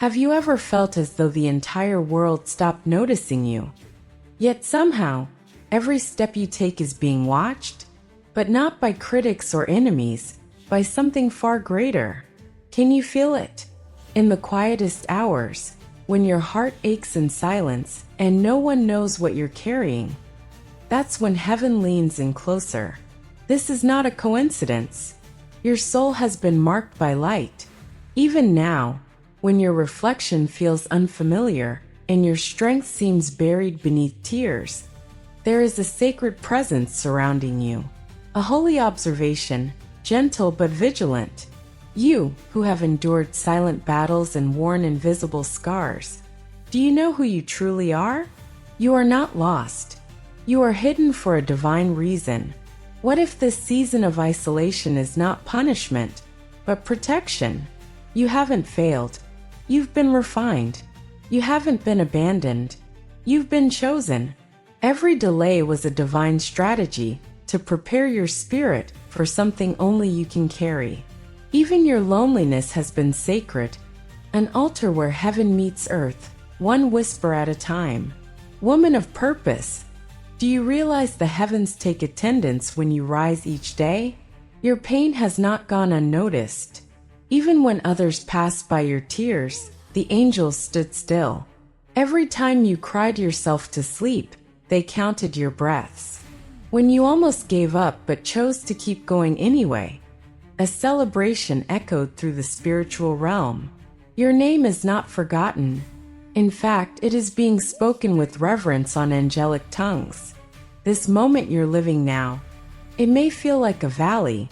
Have you ever felt as though the entire world stopped noticing you? Yet somehow, every step you take is being watched, but not by critics or enemies, by something far greater. Can you feel it? In the quietest hours, when your heart aches in silence and no one knows what you're carrying, that's when heaven leans in closer. This is not a coincidence. Your soul has been marked by light. Even now, when your reflection feels unfamiliar and your strength seems buried beneath tears, there is a sacred presence surrounding you. A holy observation, gentle but vigilant. You, who have endured silent battles and worn invisible scars. Do you know who you truly are? You are not lost. You are hidden for a divine reason. What if this season of isolation is not punishment, but protection? You haven't failed. You've been refined. You haven't been abandoned. You've been chosen. Every delay was a divine strategy to prepare your spirit for something only you can carry. Even your loneliness has been sacred, an altar where heaven meets earth, one whisper at a time. Woman of purpose, do you realize the heavens take attendance when you rise each day? Your pain has not gone unnoticed. Even when others passed by your tears, the angels stood still. Every time you cried yourself to sleep, they counted your breaths. When you almost gave up but chose to keep going anyway, a celebration echoed through the spiritual realm. Your name is not forgotten. In fact, it is being spoken with reverence on angelic tongues. This moment you're living now, it may feel like a valley,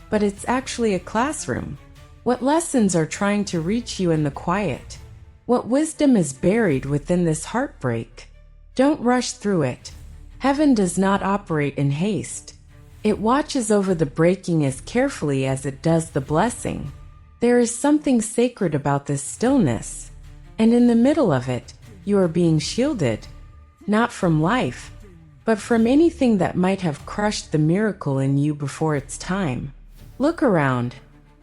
but it's actually a classroom. What lessons are trying to reach you in the quiet? What wisdom is buried within this heartbreak? Don't rush through it. Heaven does not operate in haste. It watches over the breaking as carefully as it does the blessing. There is something sacred about this stillness, and in the middle of it, you are being shielded, not from life, but from anything that might have crushed the miracle in you before its time. Look around.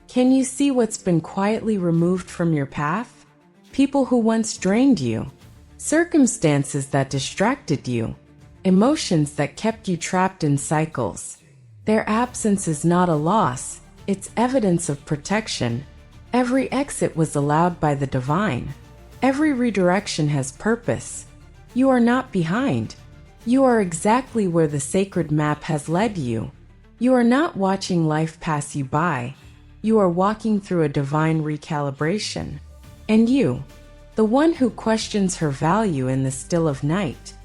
Can you see what's been quietly removed from your path? People who once drained you, circumstances that distracted you, emotions that kept you trapped in cycles. Their absence is not a loss, it's evidence of protection. Every exit was allowed by the divine. Every redirection has purpose. You are not behind. You are exactly where the sacred map has led you. You are not watching life pass you by. You are walking through a divine recalibration. And you, the one who questions her value in the still of night,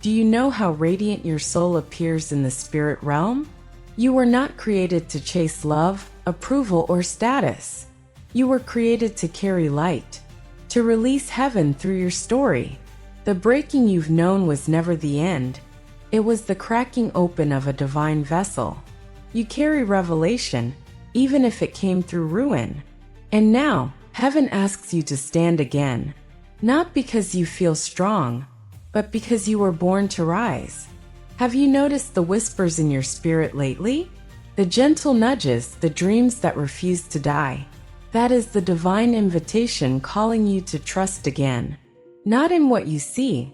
do you know how radiant your soul appears in the spirit realm? You were not created to chase love, approval, or status. You were created to carry light, to release heaven through your story. The breaking you've known was never the end. It was the cracking open of a divine vessel. You carry revelation, even if it came through ruin. And now, heaven asks you to stand again, not because you feel strong, but because you were born to rise. Have you noticed the whispers in your spirit lately? The gentle nudges, the dreams that refuse to die. That is the divine invitation calling you to trust again. Not in what you see,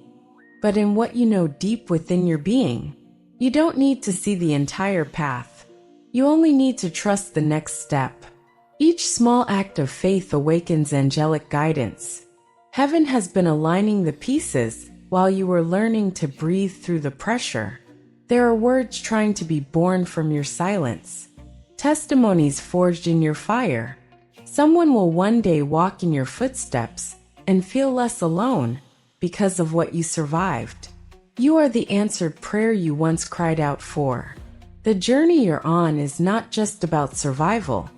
but in what you know deep within your being. You don't need to see the entire path. You only need to trust the next step. Each small act of faith awakens angelic guidance. Heaven has been aligning the pieces while you were learning to breathe through the pressure. There are words trying to be born from your silence, testimonies forged in your fire. Someone will one day walk in your footsteps and feel less alone because of what you survived. You are the answered prayer you once cried out for. The journey you're on is not just about survival.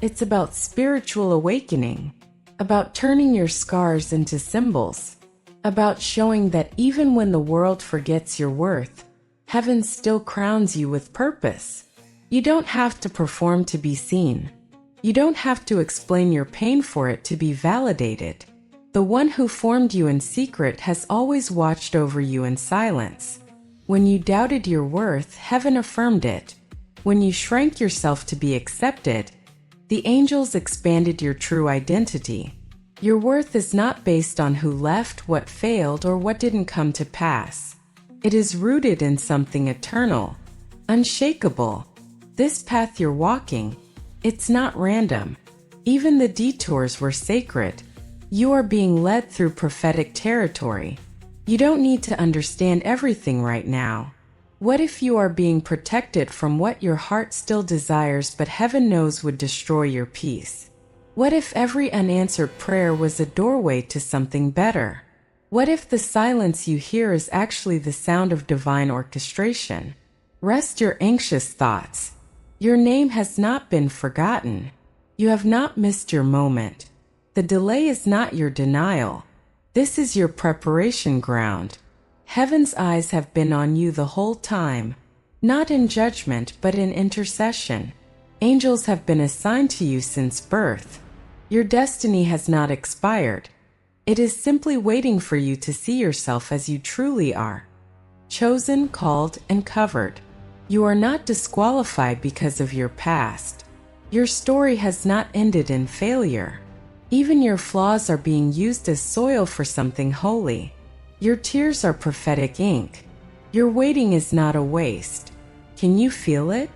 It's about spiritual awakening, about turning your scars into symbols, about showing that even when the world forgets your worth, heaven still crowns you with purpose. You don't have to perform to be seen. You don't have to explain your pain for it to be validated. The one who formed you in secret has always watched over you in silence. When you doubted your worth, heaven affirmed it. When you shrank yourself to be accepted, the angels expanded your true identity. Your worth is not based on who left, what failed, or what didn't come to pass. It is rooted in something eternal, unshakable. This path you're walking, it's not random. Even the detours were sacred. You are being led through prophetic territory. You don't need to understand everything right now. What if you are being protected from what your heart still desires but heaven knows would destroy your peace? What if every unanswered prayer was a doorway to something better? What if the silence you hear is actually the sound of divine orchestration? Rest your anxious thoughts. Your name has not been forgotten. You have not missed your moment. The delay is not your denial. This is your preparation ground. Heaven's eyes have been on you the whole time, not in judgment but in intercession. Angels have been assigned to you since birth. Your destiny has not expired. It is simply waiting for you to see yourself as you truly are. Chosen, called, and covered. You are not disqualified because of your past. Your story has not ended in failure. Even your flaws are being used as soil for something holy. Your tears are prophetic ink. Your waiting is not a waste. Can you feel it?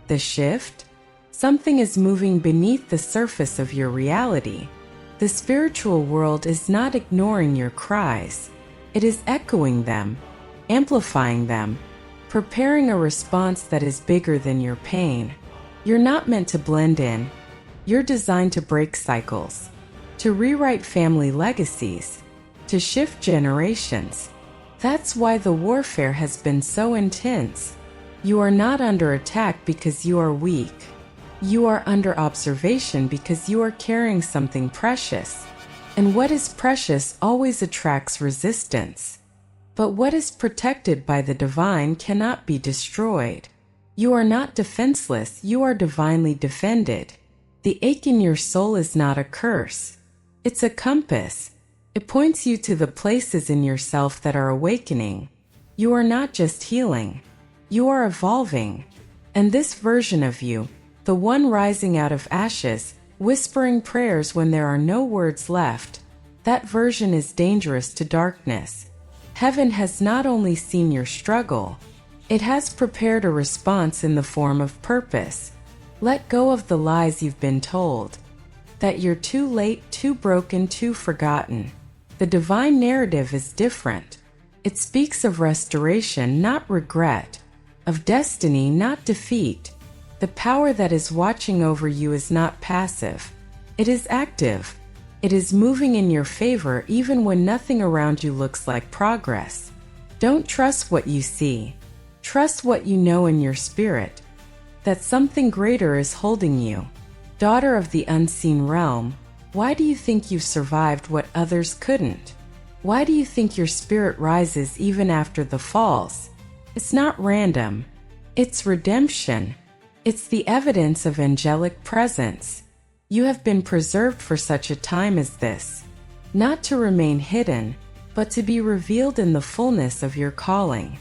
The shift? Something is moving beneath the surface of your reality. The spiritual world is not ignoring your cries. It is echoing them, amplifying them, preparing a response that is bigger than your pain. You're not meant to blend in. You're designed to break cycles, to rewrite family legacies, to shift generations. That's why the warfare has been so intense. You are not under attack because you are weak. You are under observation because you are carrying something precious. And what is precious always attracts resistance. But what is protected by the divine cannot be destroyed. You are not defenseless, you are divinely defended. The ache in your soul is not a curse. It's a compass. It points you to the places in yourself that are awakening. You are not just healing. You are evolving. And this version of you, the one rising out of ashes, whispering prayers when there are no words left, that version is dangerous to darkness. Heaven has not only seen your struggle, it has prepared a response in the form of purpose. Let go of the lies you've been told, that you're too late, too broken, too forgotten. The divine narrative is different. It speaks of restoration, not regret, of destiny, not defeat. The power that is watching over you is not passive. It is active. It is moving in your favor even when nothing around you looks like progress. Don't trust what you see. Trust what you know in your spirit, that something greater is holding you. Daughter of the unseen realm, why do you think you've survived what others couldn't? Why do you think your spirit rises even after the falls? It's not random. It's redemption. It's the evidence of angelic presence. You have been preserved for such a time as this, not to remain hidden, but to be revealed in the fullness of your calling.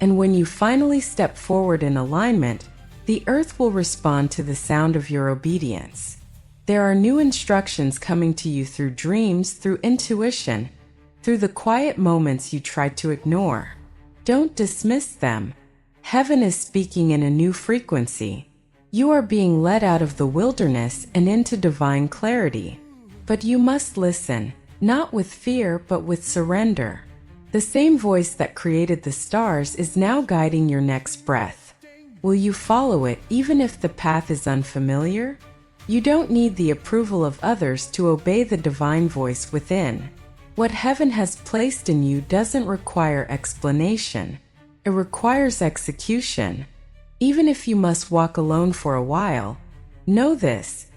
And when you finally step forward in alignment, the earth will respond to the sound of your obedience. There are new instructions coming to you through dreams, through intuition, through the quiet moments you tried to ignore. Don't dismiss them. Heaven is speaking in a new frequency. You are being led out of the wilderness and into divine clarity. But you must listen, not with fear but with surrender. The same voice that created the stars is now guiding your next breath. Will you follow it even if the path is unfamiliar? You don't need the approval of others to obey the divine voice within. What heaven has placed in you doesn't require explanation. It requires execution. Even if you must walk alone for a while, know this: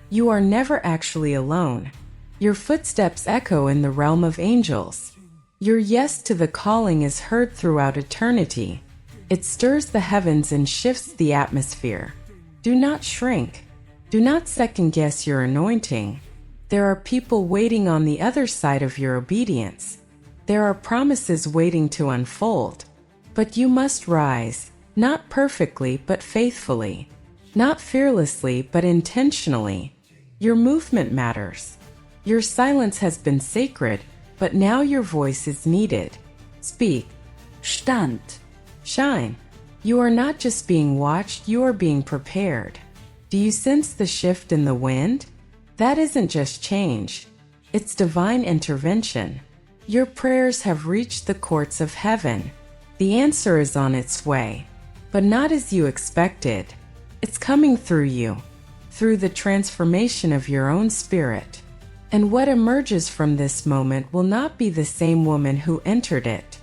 you are never actually alone. Your footsteps echo in the realm of angels. Your yes to the calling is heard throughout eternity. It stirs the heavens and shifts the atmosphere. Do not shrink. Do not second-guess your anointing. There are people waiting on the other side of your obedience. There are promises waiting to unfold. But you must rise. Not perfectly, but faithfully. Not fearlessly, but intentionally. Your movement matters. Your silence has been sacred, but now your voice is needed. Speak. Stand. Shine. You are not just being watched, you are being prepared. Do you sense the shift in the wind? That isn't just change. It's divine intervention. Your prayers have reached the courts of heaven. The answer is on its way, but not as you expected. It's coming through you, through the transformation of your own spirit. And what emerges from this moment will not be the same woman who entered it.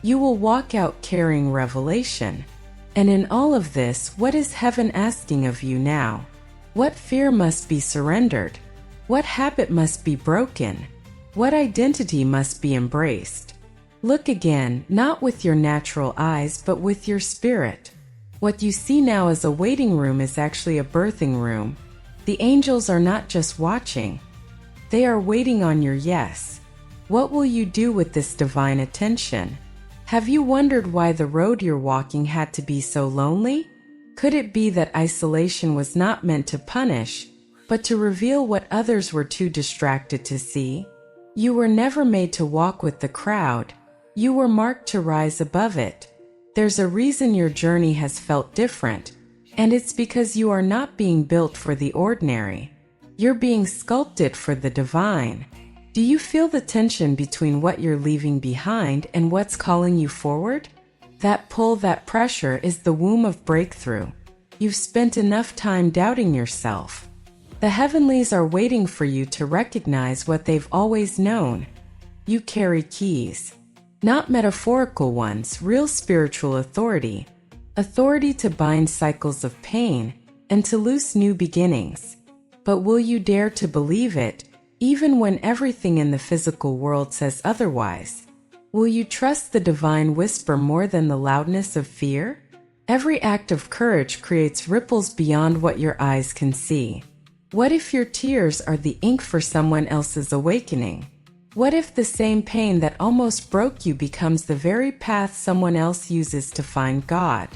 You will walk out carrying revelation. And in all of this, what is heaven asking of you now? What fear must be surrendered? What habit must be broken? What identity must be embraced? Look again, not with your natural eyes, but with your spirit. What you see now as a waiting room is actually a birthing room. The angels are not just watching. They are waiting on your yes. What will you do with this divine attention? Have you wondered why the road you're walking had to be so lonely? Could it be that isolation was not meant to punish, but to reveal what others were too distracted to see? You were never made to walk with the crowd. You were marked to rise above it. There's a reason your journey has felt different, and it's because you are not being built for the ordinary. You're being sculpted for the divine. Do you feel the tension between what you're leaving behind and what's calling you forward? That pull, that pressure is the womb of breakthrough. You've spent enough time doubting yourself. The heavenlies are waiting for you to recognize what they've always known. You carry keys. Not metaphorical ones, real spiritual authority. Authority to bind cycles of pain and to loose new beginnings. But will you dare to believe it, even when everything in the physical world says otherwise? Will you trust the divine whisper more than the loudness of fear? Every act of courage creates ripples beyond what your eyes can see. What if your tears are the ink for someone else's awakening? What if the same pain that almost broke you becomes the very path someone else uses to find God?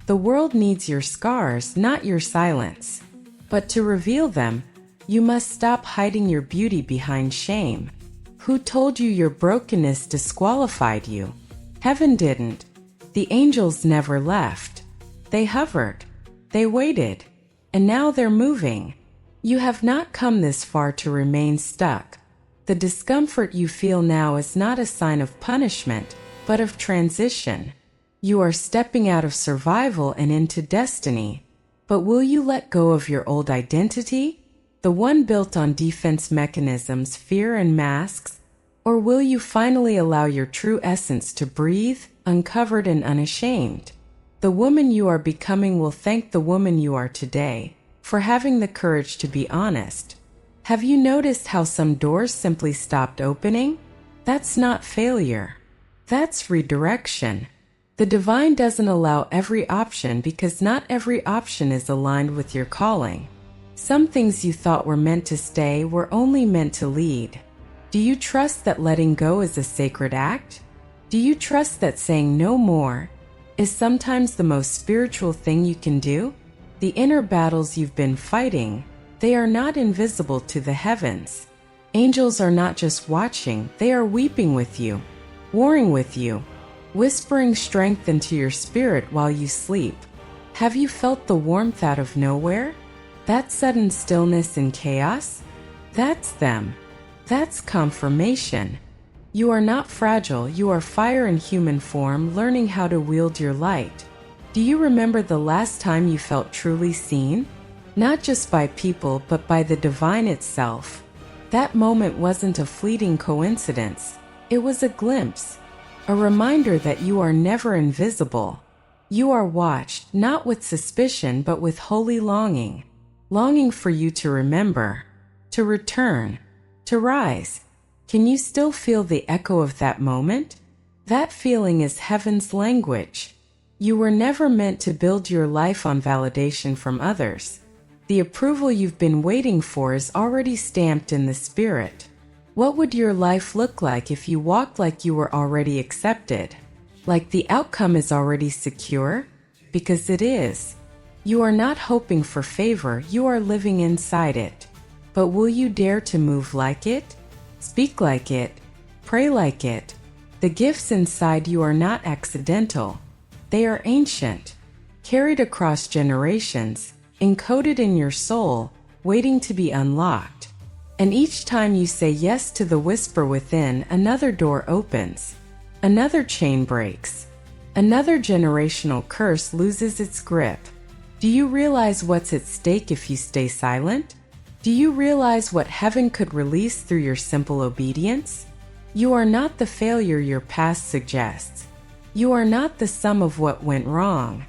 The world needs your scars, not your silence. But to reveal them, you must stop hiding your beauty behind shame. Who told you your brokenness disqualified you? Heaven didn't. The angels never left. They hovered. They waited. And now they're moving. You have not come this far to remain stuck. The discomfort you feel now is not a sign of punishment, but of transition. You are stepping out of survival and into destiny. But will you let go of your old identity? The one built on defense mechanisms, fear and masks? Or will you finally allow your true essence to breathe, uncovered and unashamed? The woman you are becoming will thank the woman you are today for having the courage to be honest. Have you noticed how some doors simply stopped opening? That's not failure. That's redirection. The divine doesn't allow every option because not every option is aligned with your calling. Some things you thought were meant to stay were only meant to lead. Do you trust that letting go is a sacred act? Do you trust that saying no more is sometimes the most spiritual thing you can do? The inner battles you've been fighting, they are not invisible to the heavens. Angels are not just watching, they are weeping with you, warring with you, whispering strength into your spirit while you sleep. Have you felt the warmth out of nowhere? That sudden stillness and chaos? That's them. That's confirmation. You are not fragile, you are fire in human form, learning how to wield your light. Do you remember the last time you felt truly seen? Not just by people, but by the divine itself. That moment wasn't a fleeting coincidence. It was a glimpse. A reminder that you are never invisible. You are watched, not with suspicion, but with holy longing. Longing for you to remember, to return, to rise. Can you still feel the echo of that moment? That feeling is heaven's language. You were never meant to build your life on validation from others. The approval you've been waiting for is already stamped in the spirit. What would your life look like if you walked like you were already accepted? Like the outcome is already secure? Because it is. You are not hoping for favor, you are living inside it. But will you dare to move like it? Speak like it? Pray like it? The gifts inside you are not accidental. They are ancient, carried across generations, encoded in your soul, waiting to be unlocked. And each time you say yes to the whisper within, another door opens, another chain breaks, another generational curse loses its grip. Do you realize what's at stake if you stay silent? Do you realize what heaven could release through your simple obedience? You are not the failure your past suggests. You are not the sum of what went wrong.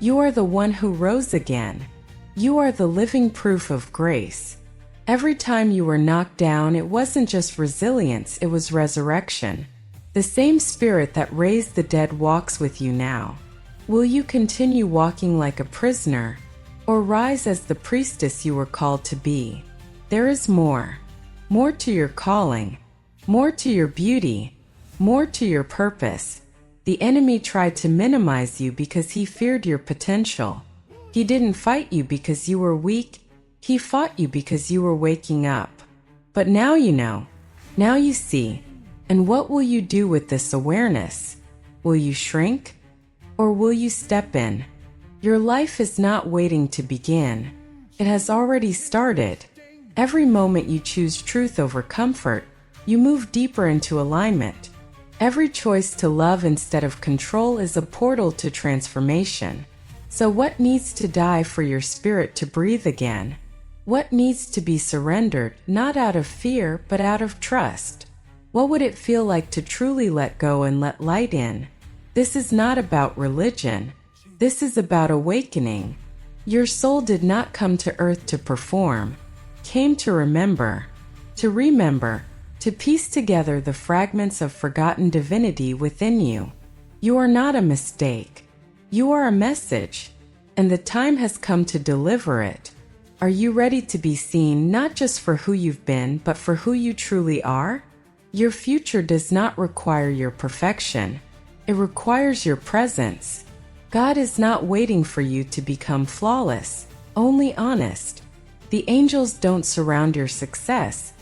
You are the one who rose again. You are the living proof of grace. Every time you were knocked down, it wasn't just resilience, it was resurrection. The same spirit that raised the dead walks with you now. Will you continue walking like a prisoner, or rise as the priestess you were called to be? There is more. More to your calling. More to your beauty. More to your purpose. The enemy tried to minimize you because he feared your potential. He didn't fight you because you were weak. He fought you because you were waking up. But now you know. Now you see. And what will you do with this awareness? Will you shrink? Or will you step in? Your life is not waiting to begin. It has already started. Every moment you choose truth over comfort, you move deeper into alignment. Every choice to love instead of control is a portal to transformation. So what needs to die for your spirit to breathe again? What needs to be surrendered, not out of fear, but out of trust? What would it feel like to truly let go and let light in? This is not about religion. This is about awakening. Your soul did not come to earth to perform, came to remember, to piece together the fragments of forgotten divinity within you. You are not a mistake. You are a message, and the time has come to deliver it. Are you ready to be seen not just for who you've been, but for who you truly are? Your future does not require your perfection. It requires your presence. God is not waiting for you to become flawless, only honest. The angels don't surround your success.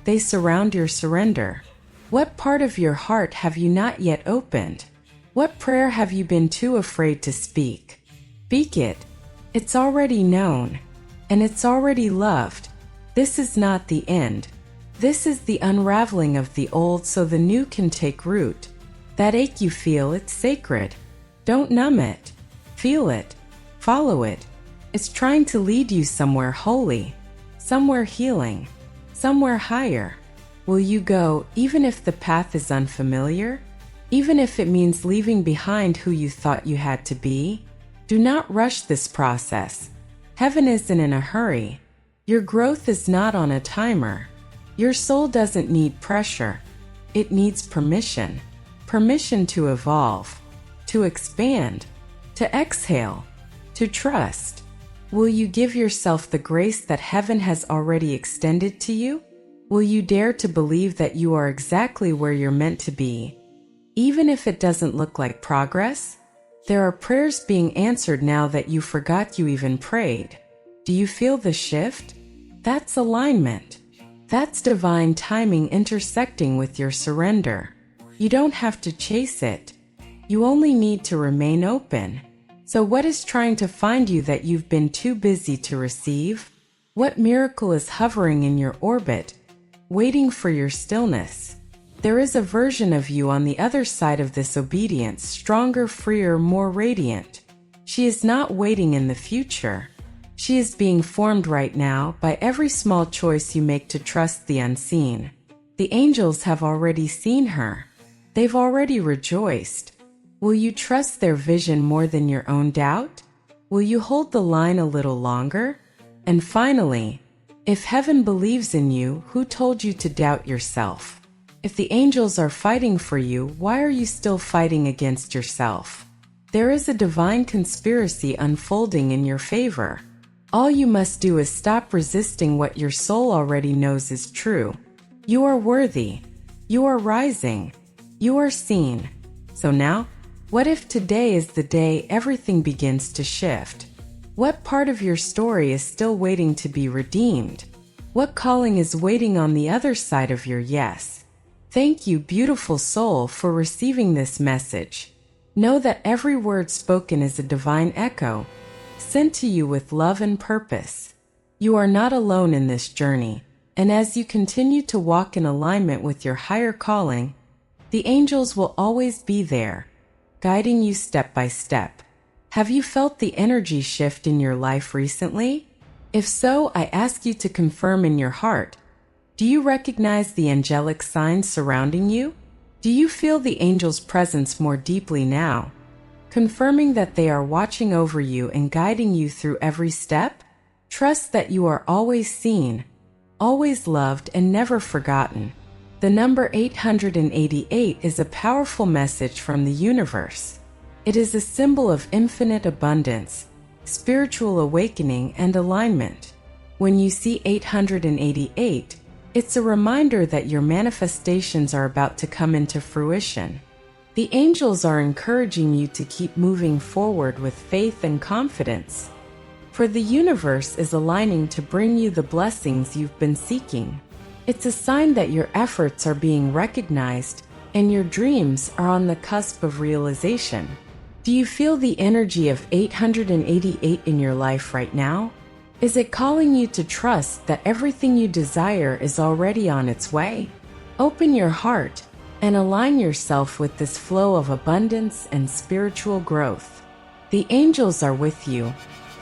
They surround your surrender. What part of your heart have you not yet opened? What prayer have you been too afraid to speak? Speak it. It's already known. And it's already loved. This is not the end. This is the unraveling of the old so the new can take root. That ache you feel, it's sacred. Don't numb it. Feel it. Follow it. It's trying to lead you somewhere holy, somewhere healing, somewhere higher. Will you go, even if the path is unfamiliar? Even if it means leaving behind who you thought you had to be? Do not rush this process. Heaven isn't in a hurry. Your growth is not on a timer. Your soul doesn't need pressure. It needs permission. Permission to evolve, to expand, to exhale, to trust. Will you give yourself the grace that heaven has already extended to you? Will you dare to believe that you are exactly where you're meant to be? Even if it doesn't look like progress, there are prayers being answered now that you forgot you even prayed. Do you feel the shift? That's alignment. That's divine timing intersecting with your surrender. You don't have to chase it. You only need to remain open. So what is trying to find you that you've been too busy to receive? What miracle is hovering in your orbit, waiting for your stillness? There is a version of you on the other side of this obedience, stronger, freer, more radiant. She is not waiting in the future. She is being formed right now by every small choice you make to trust the unseen. The angels have already seen her. They've already rejoiced. Will you trust their vision more than your own doubt? Will you hold the line a little longer? And finally, if heaven believes in you, who told you to doubt yourself? If the angels are fighting for you, why are you still fighting against yourself? There is a divine conspiracy unfolding in your favor. All you must do is stop resisting what your soul already knows is true. You are worthy. You are rising. You are seen. So now, what if today is the day everything begins to shift? What part of your story is still waiting to be redeemed? What calling is waiting on the other side of your yes? Thank you, beautiful soul, for receiving this message. Know that every word spoken is a divine echo, sent to you with love and purpose. You are not alone in this journey, and as you continue to walk in alignment with your higher calling, the angels will always be there, guiding you step by step. Have you felt the energy shift in your life recently? If so, I ask you to confirm in your heart. Do you recognize the angelic signs surrounding you? Do you feel the angels' presence more deeply now, confirming that they are watching over you and guiding you through every step? Trust that you are always seen, always loved, and never forgotten. The number 888 is a powerful message from the universe. It is a symbol of infinite abundance, spiritual awakening, and alignment. When you see 888, it's a reminder that your manifestations are about to come into fruition. The angels are encouraging you to keep moving forward with faith and confidence, for the universe is aligning to bring you the blessings you've been seeking. It's a sign that your efforts are being recognized and your dreams are on the cusp of realization. Do you feel the energy of 888 in your life right now? Is it calling you to trust that everything you desire is already on its way? Open your heart and align yourself with this flow of abundance and spiritual growth. The angels are with you,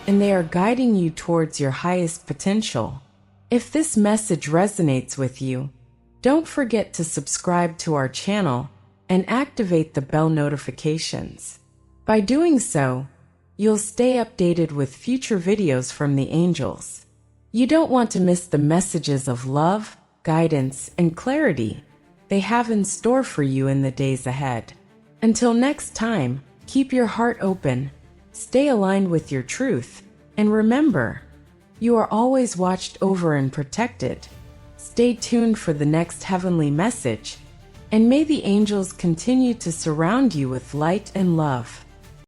and they are guiding you towards your highest potential. If this message resonates with you, don't forget to subscribe to our channel and activate the bell notifications. By doing so, you'll stay updated with future videos from the angels. You don't want to miss the messages of love, guidance, and clarity they have in store for you in the days ahead. Until next time, keep your heart open, stay aligned with your truth, and remember, you are always watched over and protected. Stay tuned for the next heavenly message, and may the angels continue to surround you with light and love.